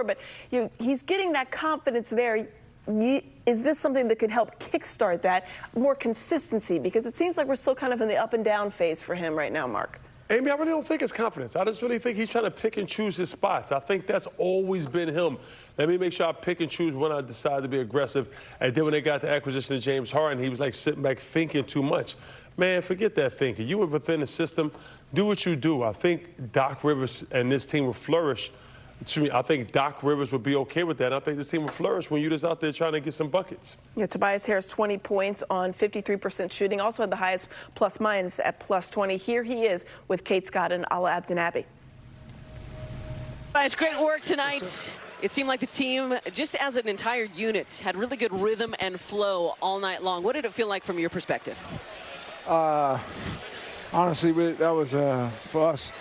but he's getting that confidence there. Is this something that could help kickstart that more consistency? Because it seems like we're still kind of in the up and down phase for him right now, Mark. Amy, I really don't think it's confidence. I just really think he's trying to pick and choose his spots. I think that's always been him. Let me make sure I pick and choose when I decide to be aggressive. And then when they got the acquisition of James Harden, he was like sitting back thinking too much. Man, forget that thinking. You were within the system. Do what you do. I think Doc Rivers and this team will flourish. I think Doc Rivers would be okay with that. I think this team will flourish when you're just out there trying to get some buckets. Yeah, Tobias Harris, 20 points on 53% shooting. Also had the highest plus-minus at +20. Here he is with Kate Scott and Ala Abdinabi. Guys, great work tonight. It seemed like the team, just as an entire unit, had really good rhythm and flow all night long. What did it feel like from your perspective? Honestly, that was, for us,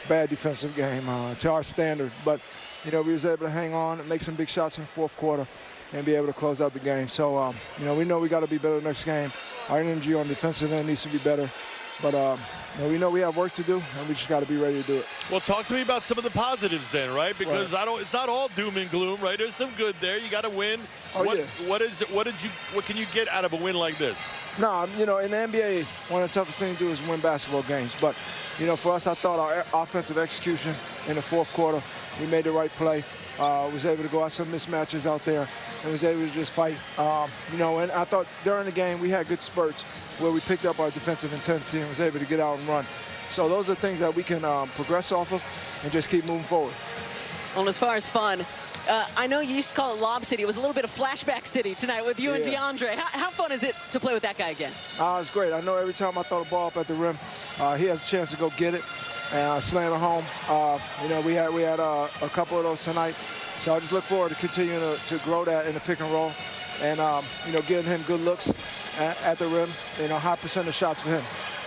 bad defensive game to our standard. But, you know, we was able to hang on and make some big shots in the fourth quarter and be able to close out the game. So, you know we got to be better next game. Our energy on the defensive end needs to be better. But you know, we know we have work to do, and we just got to be ready to do it. Well, talk to me about some of the positives then, right? Because it's not all doom and gloom, right? There's some good there. You got to win. Oh, yeah. What can you get out of a win like this? No, you know, in the NBA, one of the toughest things to do is win basketball games. But, you know, for us, I thought our offensive execution in the fourth quarter, we made the right play. Was able to go out some mismatches out there and was able to just fight. You know, and I thought during the game we had good spurts where we picked up our defensive intensity and was able to get out and run. So those are things that we can progress off of and just keep moving forward. Well, as far as fun, I know you used to call it Lob City. It was a little bit of Flashback City tonight with you and DeAndre. How fun is it to play with that guy again? It's great. I know every time I throw the ball up at the rim, he has a chance to go get it and slam it home. You know, we had a couple of those tonight. So I just look forward to continuing to grow that in the pick and roll and, you know, getting him good looks at the rim, you know, high percent of shots for him.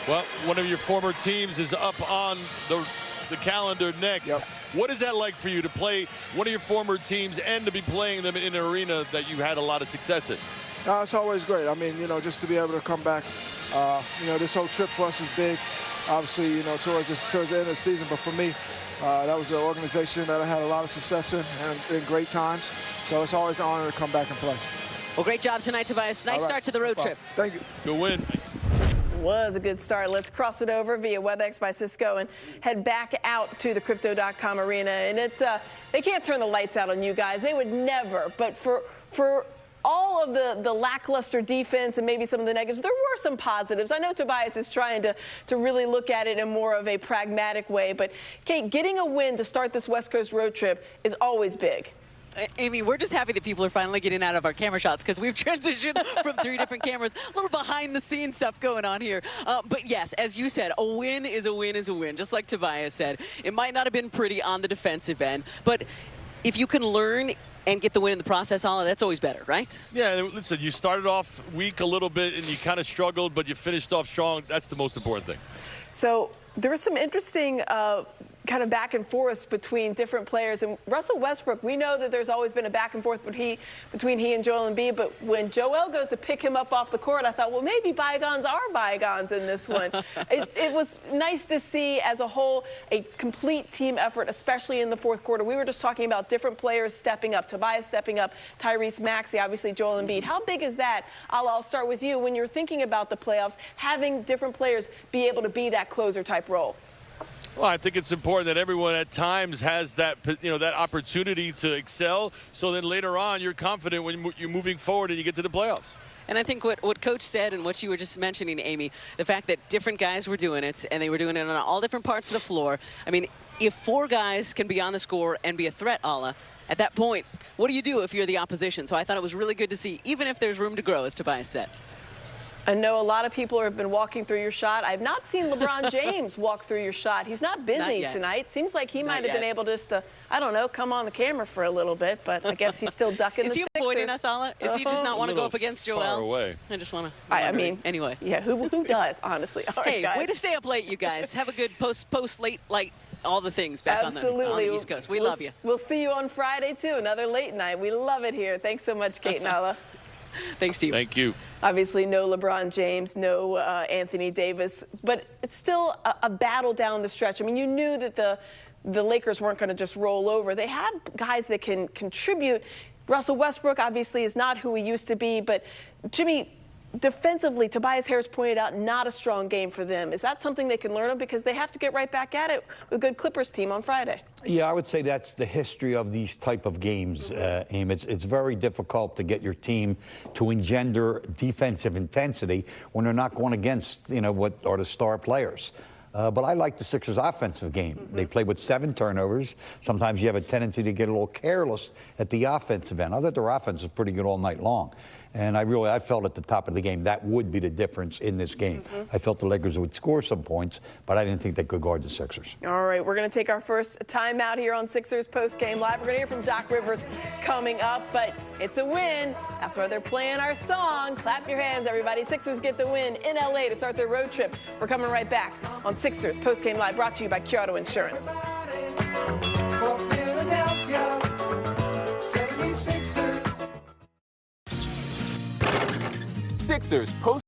Well, one of your former teams is up on the calendar next. Yep. What is that like for you to play one of your former teams and to be playing them in an arena that you had a lot of success in? It's always great. I mean, you know, just to be able to come back, you know, this whole trip for us is big. Obviously, you know, towards the end of the season, but for me, that was an organization that I had a lot of success in and great times. So it's always an honor to come back and play. Well, great job tonight, Tobias. Nice start to the road trip. Thank you. Good win. Was a good start. Let's cross it over via WebEx by Cisco and head back out to the Crypto.com arena. And they can't turn the lights out on you guys. They would never. But for all of the lackluster defense and maybe some of the negatives, there were some positives. I know Tobias is trying to really look at it in more of a pragmatic way. But, Kate, getting a win to start this West Coast road trip is always big. Amy, we're just happy that people are finally getting out of our camera shots because we've transitioned from 3 different cameras. A little behind-the-scenes stuff going on here. But, yes, as you said, a win is a win is a win, just like Tobias said. It might not have been pretty on the defensive end, but if you can learn and get the win in the process, Ala, that's always better, right? Yeah, listen, you started off weak a little bit and you kind of struggled, but you finished off strong. That's the most important thing. So there was some interesting kind of back and forth between different players. And Russell Westbrook, we know that there's always been a back and forth between he and Joel Embiid, but when Joel goes to pick him up off the court, I thought, well, maybe bygones are bygones in this one. It was nice to see as a whole a complete team effort, especially in the fourth quarter. We were just talking about different players stepping up, Tobias stepping up, Tyrese Maxey, obviously Joel Embiid. How big is that? I'll start with you. When you're thinking about the playoffs, having different players be able to be that closer type role. Well, I think it's important that everyone at times has that, you know, that opportunity to excel. So then later on, you're confident when you're moving forward and you get to the playoffs. And I think what Coach said and what you were just mentioning, Amy, the fact that different guys were doing it and they were doing it on all different parts of the floor. I mean, if 4 guys can be on the score and be a threat, Ala, at that point, what do you do if you're the opposition? So I thought it was really good to see, even if there's room to grow, as Tobias said. I know a lot of people have been walking through your shot. I've not seen LeBron James walk through your shot. He's not busy tonight. Seems like he might have been able just to, I don't know, come on the camera for a little bit, but I guess he's still ducking the Sixers. Is he avoiding us, Ala? Is he just not want to go up against Joel? Far away. I just want to. I mean, anyway. Yeah, who does, honestly? All right, hey, guys. Way to stay up late, you guys. Have a good post late light. All the things back on the East Coast. We love you. We'll see you on Friday, too. Another late night. We love it here. Thanks so much, Kate and Ala. Thanks, Steve. Thank you. Obviously, no LeBron James, no Anthony Davis, but it's still a battle down the stretch. I mean, you knew that the Lakers weren't going to just roll over. They have guys that can contribute. Russell Westbrook obviously is not who he used to be, but Jimmy, defensively, Tobias Harris pointed out not a strong game for them. Is that something they can learn of? Because they have to get right back at it with a good Clippers team on Friday. Yeah, I would say that's the history of these type of games, Aim. It's very difficult to get your team to engender defensive intensity when they're not going against, what are the star players. But I like the Sixers' offensive game. They play with 7 turnovers. Sometimes you have a tendency to get a little careless at the offensive end. I thought their offense was pretty good all night long. And I felt at the top of the game that would be the difference in this game. I felt the Lakers would score some points, but I didn't think they could guard the Sixers. All right, we're going to take our first timeout here on Sixers Post Game Live. We're going to hear from Doc Rivers coming up, but it's a win. That's why they're playing our song. Clap your hands, everybody. Sixers get the win in L.A. to start their road trip. We're coming right back on Sixers Post Game Live, brought to you by 𝐁𝐑𝐄𝐀𝐊𝐈𝍍𝐆 Insurance. Sixers Post